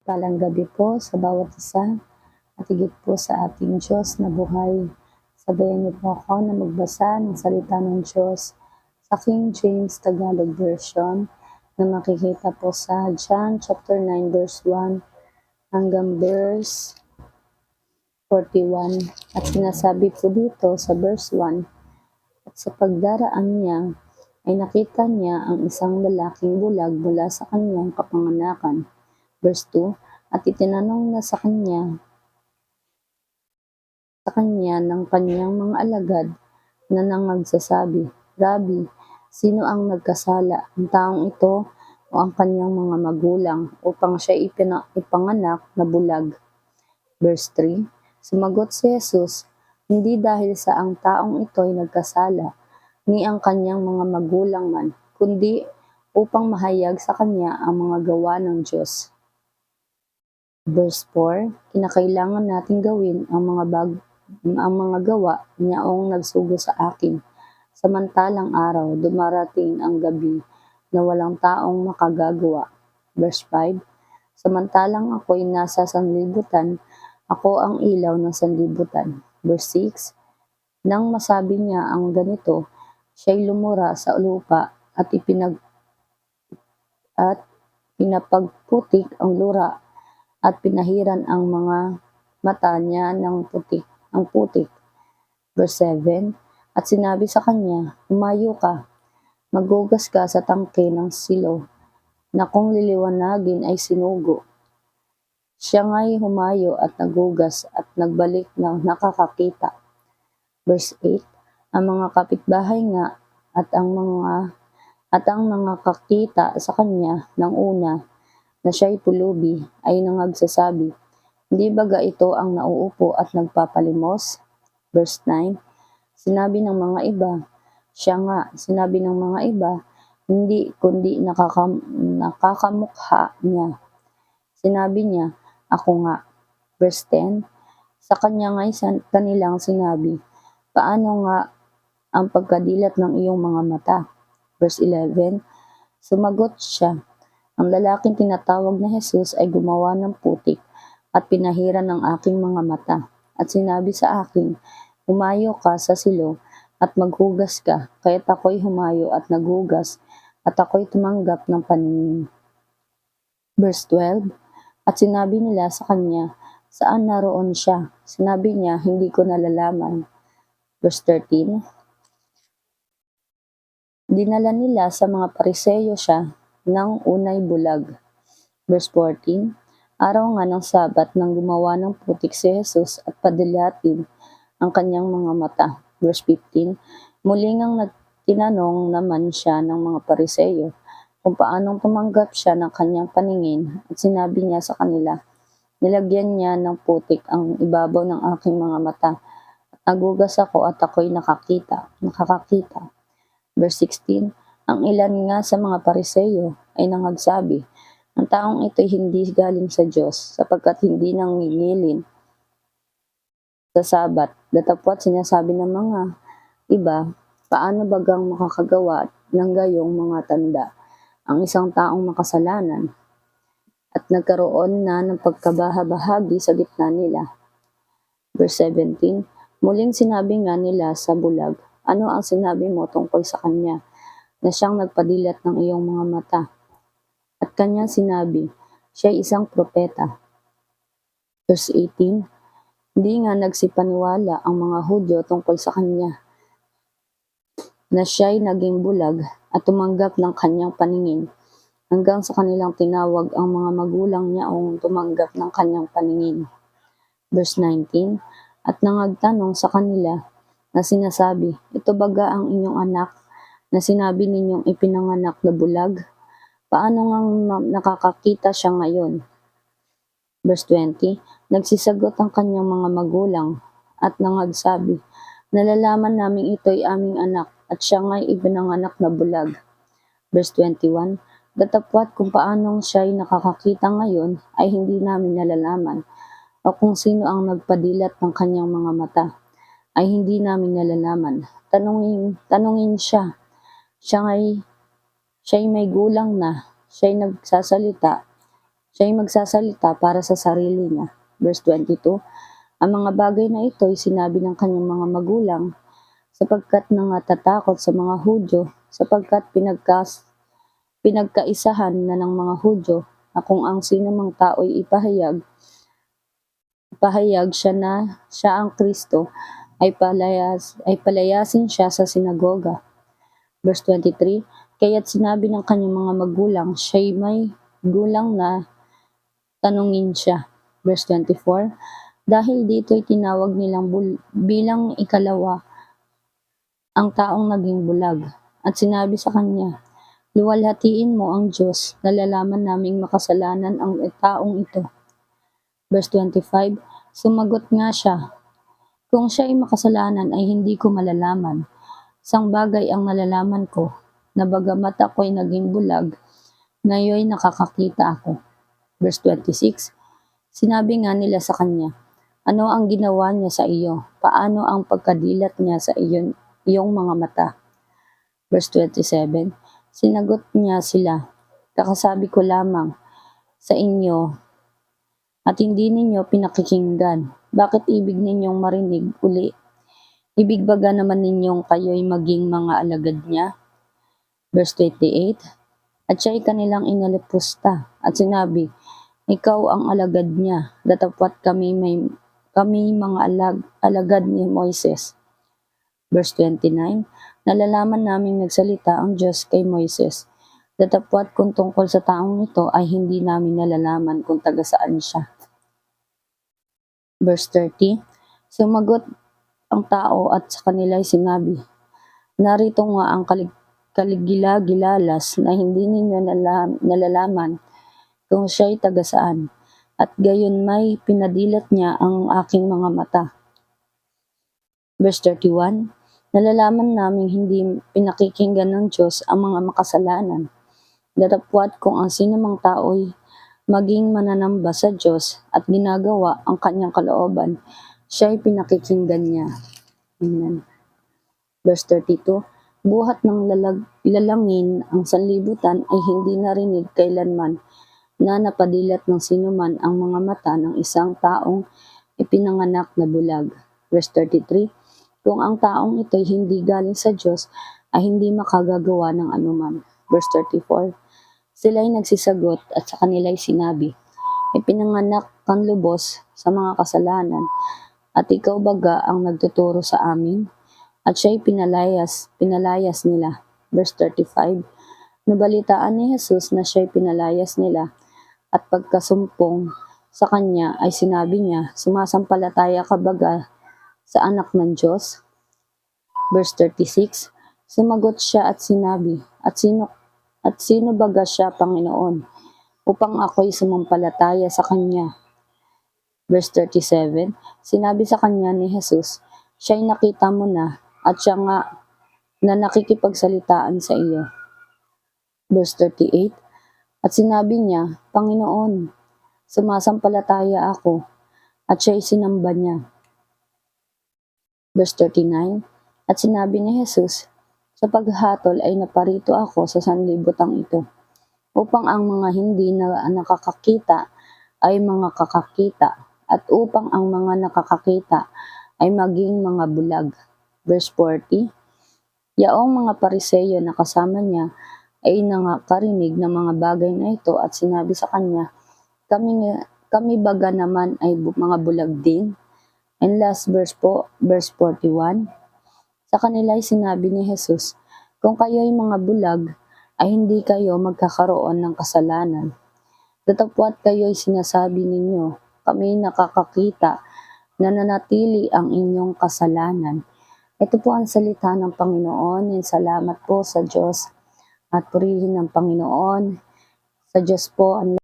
Mapagpalang gabi po sa bawat isa at higit po sa ating Diyos na buhay. Sabayan niyo po ako na magbasa ng salita ng Diyos sa King James Tagalog Version na makikita po sa John chapter 9 verse 1 hanggang verse 41. At sinasabi po dito sa verse 1, at sa pagdaraan niya ay nakita niya ang isang lalaking bulag mula sa kanyang kapanganakan. Verse 2, at itinanong na sa kanya ng kanyang mga alagad na nangagsasabi, Rabbi, sino ang nagkasala, ang taong ito o ang kanyang mga magulang upang siya ipanganak na bulag? Verse 3, sumagot si Jesus, hindi dahil sa ang taong ito ay nagkasala, ni ang kanyang mga magulang man, kundi upang mahayag sa kanya ang mga gawa ng Diyos. Verse 4, kinakailangan nating gawin ang mga gawa niyaong nagsugo sa akin. Samantalang araw, dumarating ang gabi na walang taong makagagawa. Verse 5, samantalang ako'y nasa sanlibutan, ako ang ilaw ng sanlibutan. Verse 6, nang masabi niya ang ganito, siya'y lumura sa lupa at pinapagputik ang lura at pinahiran ang mga mata niya ng putik. Verse 7, at sinabi sa kanya, umayo ka, maghugas ka sa tangke ng Siloam, na kung liliwanagin ay sinugo. Siya nga'y humayo at naghugas at nagbalik na nakakakita. Verse 8, ang mga kapitbahay nga at ang mga kakita sa kanya ng una na siya'y pulubi ay nangagsasabi, hindi baga ito ang nauupo at nagpapalimos? Verse 9, sinabi ng mga iba, siya nga. Sinabi ng mga iba, hindi, kundi nakakamukha niya. Sinabi niya, ako nga. Verse 10, sa kanya nga'y kanilang sinabi, paano nga ang pagkadilat ng iyong mga mata? Verse 11, sumagot siya, ang lalaking tinatawag na Jesus ay gumawa ng putik at pinahiran ng aking mga mata. At sinabi sa akin, humayo ka sa Siloam at maghugas ka. Kaya't ako'y humayo at naghugas at ako'y tumanggap ng paningin. Verse 12, at sinabi nila sa kanya, saan naroon siya? Sinabi niya, hindi ko nalalaman. Verse 13, dinala nila sa mga Pariseyo siya ng unay bulag. Verse 14, araw nga ng Sabat nang gumawa ng putik si Jesus at padilatin ang kanyang mga mata. Verse 15, muli ngang tinanong naman siya ng mga Pariseyo kung paanong tumanggap siya ng kanyang paningin at sinabi niya sa kanila, nilagyan niya ng putik ang ibabaw ng aking mga mata at nagugas ako at ako'y nakakakita. Verse 16, ang ilan nga sa mga Pariseyo ay nangagsabi, ang taong ito'y hindi galing sa Diyos sapagkat hindi nangingilin sa Sabat. Datapwat sinasabi ng mga iba, paano bagang makakagawa ng gayong mga tanda ang isang taong makasalanan? At nagkaroon na ng pagkabahabahagi sa gitna nila. Verse 17, muling sinabi nga nila sa bulag, ano ang sinabi mo tungkol sa kanya, na siyang nagpadilat ng iyong mga mata? At kanya sinabi, siya'y isang propeta. Verse 18, hindi nga nagsipaniwala ang mga Hudyo tungkol sa kanya, na siya'y naging bulag at tumanggap ng kanyang paningin, hanggang sa kanilang tinawag ang mga magulang niya o tumanggap ng kanyang paningin. Verse 19, at nangagtanong sa kanila na sinasabi, ito baga ang inyong anak na sinabi ninyong ipinanganak na bulag? Paano nga nakakakita siya ngayon? Verse 20, nagsisagot ang kanyang mga magulang at nangagsabi, nalalaman namin ito'y aming anak at siya nga'y ipinanganak na bulag. Verse 21, datapwat kung paanong siya'y nakakakita ngayon ay hindi namin nalalaman, o kung sino ang nagpadilat ng kanyang mga mata ay hindi namin nalalaman. Tanungin siya. Siya'y may gulang na, siya'y nagsasalita, Siya ay magsasalita para sa sarili niya. Verse 22, ang mga bagay na ito ay sinabi ng kanyang mga magulang sapagkat nangatatakot sa mga Hudyo, sapagkat pinagkaisahan na ng mga Hudyo na kung ang sino mang tao ay ipahayag siya na siya ang Kristo, ay palayasin siya sa sinagoga. Verse 23, kaya't sinabi ng kanyang mga magulang, siya'y may gulang na tanungin siya. Verse 24, dahil dito'y tinawag nilang bilang ikalawa ang taong naging bulag. At sinabi sa kanya, luwalhatiin mo ang Diyos, nalalaman naming makasalanan ang taong ito. Verse 25, sumagot nga siya, kung siya ay makasalanan ay hindi ko malalaman. Isang bagay ang nalalaman ko, na bagamat ako'y naging bulag, ngayon nakakakita ako. Verse 26, sinabi nga nila sa kanya, ano ang ginawa niya sa iyo? Paano ang pagkadilat niya sa iyong mga mata? Verse 27, sinagot niya sila, kakasabi ko lamang sa inyo at hindi ninyo pinakikinggan. Bakit ibig ninyong marinig uli? Ibig baga naman ninyong kayo'y maging mga alagad niya? Verse 28, at siya'y kanilang inalipusta at sinabi, ikaw ang alagad niya, datapwat kami mga alagad ni Moises. Verse 29, nalalaman naming nagsalita ang Diyos kay Moises, datapwat kung tungkol sa taong ito ay hindi namin nalalaman kung taga saan siya. Verse 30, sumagot ang tao at sa kanila ay sinabi, narito nga ang kaligila-gilalas na hindi ninyo nalalaman kung siya'y taga saan, at gayon may pinadilat niya ang aking mga mata. Verse 31, nalalaman naming hindi pinakikinggan ng Diyos ang mga makasalanan, datapwat kung ang sinumang tao'y maging mananamba sa Diyos at ginagawa ang kanyang kalooban, siya'y pinakikinggan niya. Amen. Verse 32, buhat ng lalangin ang sanlibutan ay hindi narinig kailanman na napadilat ng sinuman ang mga mata ng isang taong ipinanganak na bulag. Verse 33, kung ang taong ito'y hindi galing sa Diyos ay hindi makagagawa ng anuman. Verse 34, sila'y nagsisagot at sa kanila'y sinabi, ipinanganak kang lubos sa mga kasalanan at ikaw baga ang nagtuturo sa amin? At siya'y pinalayas nila. Verse 35, nabalitaan ni Jesus na siya'y pinalayas nila at pagkasumpong sa kanya ay sinabi niya, sumasampalataya ka baga sa anak ng Diyos? Verse 36, sumagot siya at sinabi, at sino baga siya, Panginoon, upang ako'y sumampalataya sa kanya? Verse 37, sinabi sa kanya ni Jesus, siya'y nakita mo na, at siya nga na nakikipagsalitaan sa iyo. Verse 38, at sinabi niya, Panginoon, sumasampalataya ako, at siya'y sinamba niya. Verse 39, at sinabi ni Jesus, sa paghatol ay naparito ako sa sanlibutang ito, upang ang mga hindi na nakakakita ay mga kakakita, at upang ang mga nakakakita ay maging mga bulag. Verse 40, yaong mga Pariseyo na kasama niya ay nakarinig ng mga bagay na ito at sinabi sa kanya, kami baga naman ay mga bulag din? And last verse po, verse 41, sa kanila ay sinabi ni Jesus, kung kayo'y mga bulag, ay hindi kayo magkakaroon ng kasalanan. Datapwat kayo'y sinasabi ninyo, kami nakakakita, na nanatili ang inyong kasalanan. Ito po ang salita ng Panginoon. Salamat po sa Diyos at purihin ng Panginoon. Sa Diyos po ang